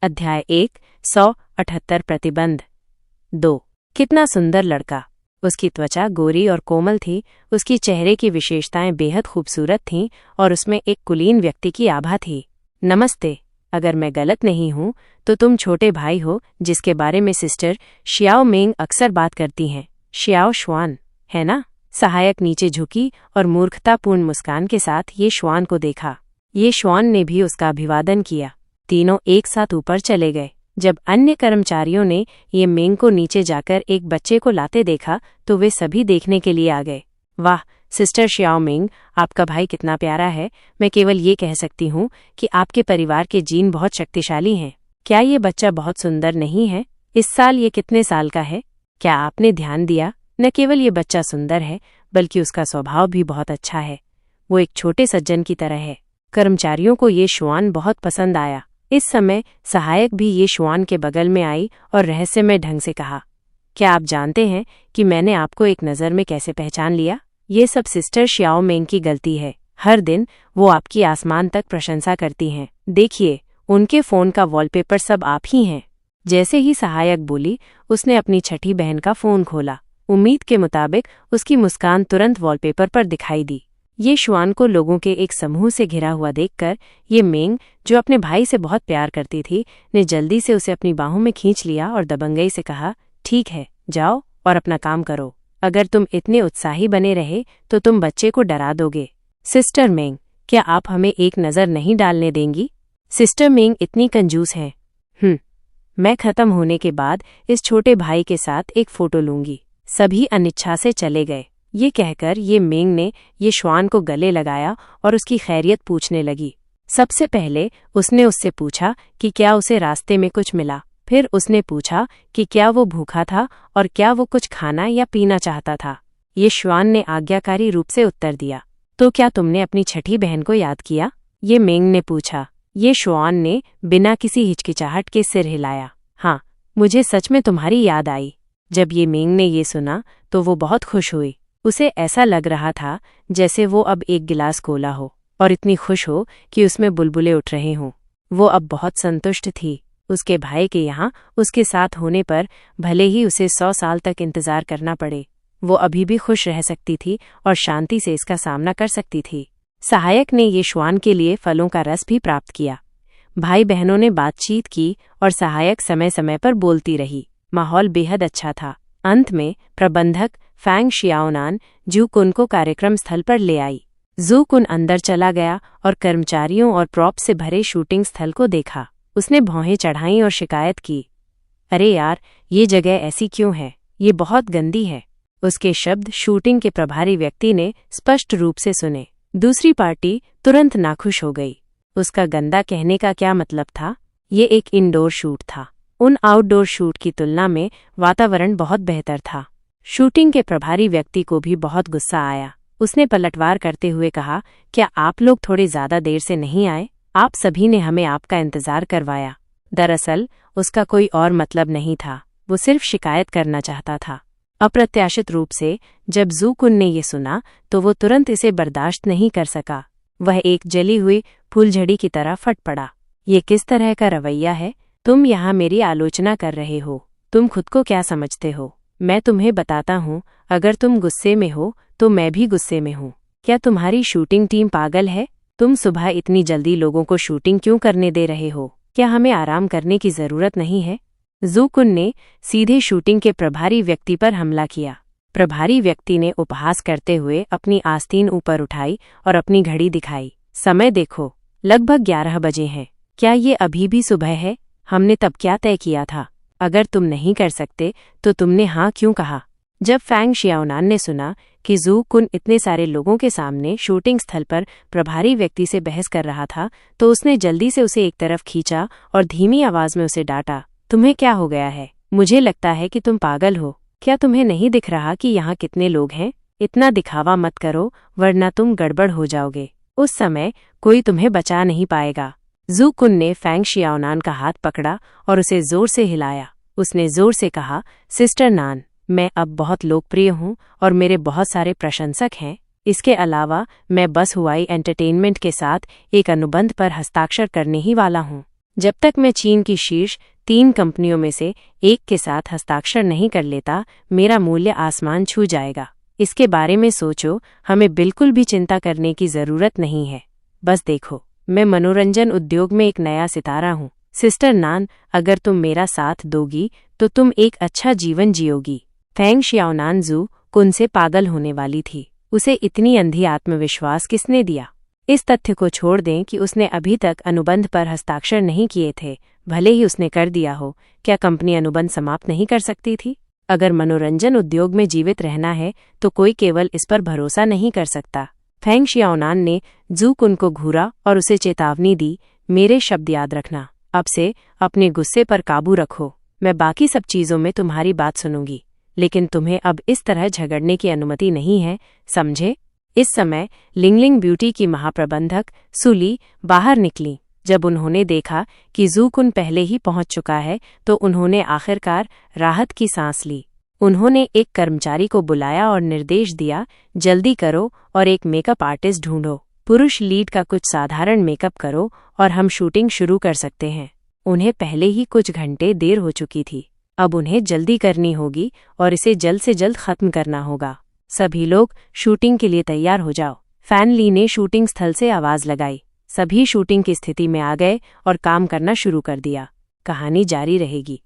अध्याय 178 प्रतिबंध 2। कितना सुंदर लड़का। उसकी त्वचा गोरी और कोमल थी, उसकी चेहरे की विशेषताएं बेहद खूबसूरत थीं और उसमें एक कुलीन व्यक्ति की आभा थी। नमस्ते, अगर मैं गलत नहीं हूं तो तुम छोटे भाई हो जिसके बारे में सिस्टर शियाओ मेंग अक्सर बात करती हैं, शियाओ श्वान, है ना? सहायक नीचे झुकी और मूर्खतापूर्ण मुस्कान के साथ ये श्वान को देखा। ये श्वान ने भी उसका अभिवादन किया। तीनों एक साथ ऊपर चले गए। जब अन्य कर्मचारियों ने ये मेंग को नीचे जाकर एक बच्चे को लाते देखा तो वे सभी देखने के लिए आ गए। वाह सिस्टर शियाओ मेंग, आपका भाई कितना प्यारा है। मैं केवल ये कह सकती हूँ कि आपके परिवार के जीन बहुत शक्तिशाली हैं। क्या ये बच्चा बहुत सुंदर नहीं है? इस साल ये कितने साल का है? क्या आपने ध्यान दिया? न केवल ये बच्चा सुंदर है बल्कि उसका स्वभाव भी बहुत अच्छा है। वो एक छोटे सज्जन की तरह है। कर्मचारियों को ये श्वान बहुत पसंद आया। इस समय सहायक भी ये श्वान के बगल में आई और रहस्यमय ढंग से कहा, क्या आप जानते हैं कि मैंने आपको एक नज़र में कैसे पहचान लिया? ये सब सिस्टर शियाओ मेंग की गलती है। हर दिन वो आपकी आसमान तक प्रशंसा करती हैं। देखिए, उनके फ़ोन का वॉलपेपर सब आप ही हैं। जैसे ही सहायक बोली, उसने अपनी छठी बहन का फ़ोन खोला। उम्मीद के मुताबिक उसकी मुस्कान तुरंत वॉलपेपर पर दिखाई दी। ये श्वान को लोगों के एक समूह से घिरा हुआ देखकर ये मेंग, जो अपने भाई से बहुत प्यार करती थी, ने जल्दी से उसे अपनी बाहों में खींच लिया और दबंगई से कहा, ठीक है, जाओ और अपना काम करो। अगर तुम इतने उत्साही बने रहे तो तुम बच्चे को डरा दोगे। सिस्टर मेंग, क्या आप हमें एक नज़र नहीं डालने देंगी? सिस्टर मेंग इतनी कंजूस हैं। मैं खत्म होने के बाद इस छोटे भाई के साथ एक फोटो लूंगी। सभी अनिच्छा से चले गए। ये कहकर ये मेंग ने ये श्वान को गले लगाया और उसकी खैरियत पूछने लगी। सबसे पहले उसने उससे पूछा कि क्या उसे रास्ते में कुछ मिला। फिर उसने पूछा कि क्या वो भूखा था और क्या वो कुछ खाना या पीना चाहता था। ये श्वान ने आज्ञाकारी रूप से उत्तर दिया। तो क्या तुमने अपनी छठी बहन को याद किया? ये मेंग ने पूछा। ये श्वान ने बिना किसी हिचकिचाहट के सिर हिलाया। हाँ, मुझे सच में तुम्हारी याद आई। जब ये मेंग ने ये सुना तो वो बहुत खुश हुई। उसे ऐसा लग रहा था जैसे वो अब एक गिलास कोला हो और इतनी खुश हो कि उसमें बुलबुले उठ रहे हों। वो अब बहुत संतुष्ट थी। उसके भाई के यहाँ उसके साथ होने पर भले ही उसे 100 साल तक इंतजार करना पड़े, वो अभी भी खुश रह सकती थी और शांति से इसका सामना कर सकती थी। सहायक ने ये श्वान के लिए फलों का रस भी प्राप्त किया। भाई बहनों ने बातचीत की और सहायक समय समय पर बोलती रही। माहौल बेहद अच्छा था। अंत में प्रबंधक फैंग शियाओनान जू कुन को कार्यक्रम स्थल पर ले आई। जू कुन अंदर चला गया और कर्मचारियों और प्रॉप से भरे शूटिंग स्थल को देखा। उसने भौहें चढ़ाईं और शिकायत की, अरे यार, ये जगह ऐसी क्यों है? ये बहुत गंदी है। उसके शब्द शूटिंग के प्रभारी व्यक्ति ने स्पष्ट रूप से सुने। दूसरी पार्टी तुरंत नाखुश हो गई। उसका गंदा कहने का क्या मतलब था? ये एक इंडोर शूट था। उन आउटडोर शूट की तुलना में वातावरण बहुत बेहतर था। शूटिंग के प्रभारी व्यक्ति को भी बहुत गुस्सा आया। उसने पलटवार करते हुए कहा, क्या आप लोग थोड़े ज्यादा देर से नहीं आए? आप सभी ने हमें आपका इंतजार करवाया। दरअसल उसका कोई और मतलब नहीं था, वो सिर्फ शिकायत करना चाहता था। अप्रत्याशित रूप से जब जू कुन ने ये सुना तो वो तुरंत इसे बर्दाश्त नहीं कर सका। वह एक जली हुई फूलझड़ी की तरह फट पड़ा। ये किस तरह का रवैया है? तुम यहाँ मेरी आलोचना कर रहे हो। तुम खुद को क्या समझते हो? मैं तुम्हें बताता हूँ, अगर तुम गुस्से में हो तो मैं भी गुस्से में हूँ। क्या तुम्हारी शूटिंग टीम पागल है? तुम सुबह इतनी जल्दी लोगों को शूटिंग क्यों करने दे रहे हो? क्या हमें आराम करने की जरूरत नहीं है? जू कुन ने सीधे शूटिंग के प्रभारी व्यक्ति पर हमला किया। प्रभारी व्यक्ति ने उपहास करते हुए अपनी आस्तीन ऊपर उठाई और अपनी घड़ी दिखाई। समय देखो, लगभग 11 बजे हैं। क्या ये अभी भी सुबह है? हमने तब क्या तय किया था? अगर तुम नहीं कर सकते तो तुमने हाँ क्यों कहा? जब फैंग शियाओनान ने सुना कि जू कुन इतने सारे लोगों के सामने शूटिंग स्थल पर प्रभारी व्यक्ति से बहस कर रहा था तो उसने जल्दी से उसे एक तरफ खींचा और धीमी आवाज में उसे डांटा, तुम्हें क्या हो गया है? मुझे लगता है कि तुम पागल हो। क्या तुम्हें नहीं दिख रहा कि यहाँ कितने लोग हैं? इतना दिखावा मत करो वरना तुम गड़बड़ हो जाओगे। उस समय कोई तुम्हें बचा नहीं पाएगा। जू कुन ने फैंग शियाओनान का हाथ पकड़ा और उसे जोर से हिलाया। उसने जोर से कहा, सिस्टर नान, मैं अब बहुत लोकप्रिय हूँ और मेरे बहुत सारे प्रशंसक हैं। इसके अलावा मैं बस हुआई एंटरटेनमेंट के साथ एक अनुबंध पर हस्ताक्षर करने ही वाला हूँ। जब तक मैं चीन की शीर्ष 3 कंपनियों में से एक के साथ हस्ताक्षर नहीं कर लेता, मेरा मूल्य आसमान छू जाएगा। इसके बारे में सोचो, हमें बिल्कुल भी चिंता करने की जरूरत नहीं है। बस देखो, मैं मनोरंजन उद्योग में एक नया सितारा हूँ। सिस्टर नान, अगर तुम मेरा साथ दोगी तो तुम एक अच्छा जीवन जियोगी। फेंग शियाओनान जू कुन से पागल होने वाली थी। उसे इतनी अंधी आत्मविश्वास किसने दिया? इस तथ्य को छोड़ दें कि उसने अभी तक अनुबंध पर हस्ताक्षर नहीं किए थे, भले ही उसने कर दिया हो, क्या कंपनी अनुबंध समाप्त नहीं कर सकती थी? अगर मनोरंजन उद्योग में जीवित रहना है तो कोई केवल इस पर भरोसा नहीं कर सकता। फेंग शियाओनान ने जू कुन को घूरा और उसे चेतावनी दी, मेरे शब्द याद रखना। अब से अपने गुस्से पर काबू रखो। मैं बाकी सब चीजों में तुम्हारी बात सुनूंगी, लेकिन तुम्हें अब इस तरह झगड़ने की अनुमति नहीं है, समझे? इस समय लिंगलिंग ब्यूटी की महाप्रबंधक सुली बाहर निकली। जब उन्होंने देखा कि जू कुन पहले ही पहुंच चुका है तो उन्होंने आखिरकार राहत की सांस ली। उन्होंने एक कर्मचारी को बुलाया और निर्देश दिया, जल्दी करो और एक मेकअप आर्टिस्ट ढूंढो। पुरुष लीड का कुछ साधारण मेकअप करो और हम शूटिंग शुरू कर सकते हैं। उन्हें पहले ही कुछ घंटे देर हो चुकी थी। अब उन्हें जल्दी करनी होगी और इसे जल्द से जल्द खत्म करना होगा। सभी लोग शूटिंग के लिए तैयार हो जाओ। फैन ली ने शूटिंग स्थल से आवाज लगाई। सभी शूटिंग की स्थिति में आ गए और काम करना शुरू कर दिया। कहानी जारी रहेगी।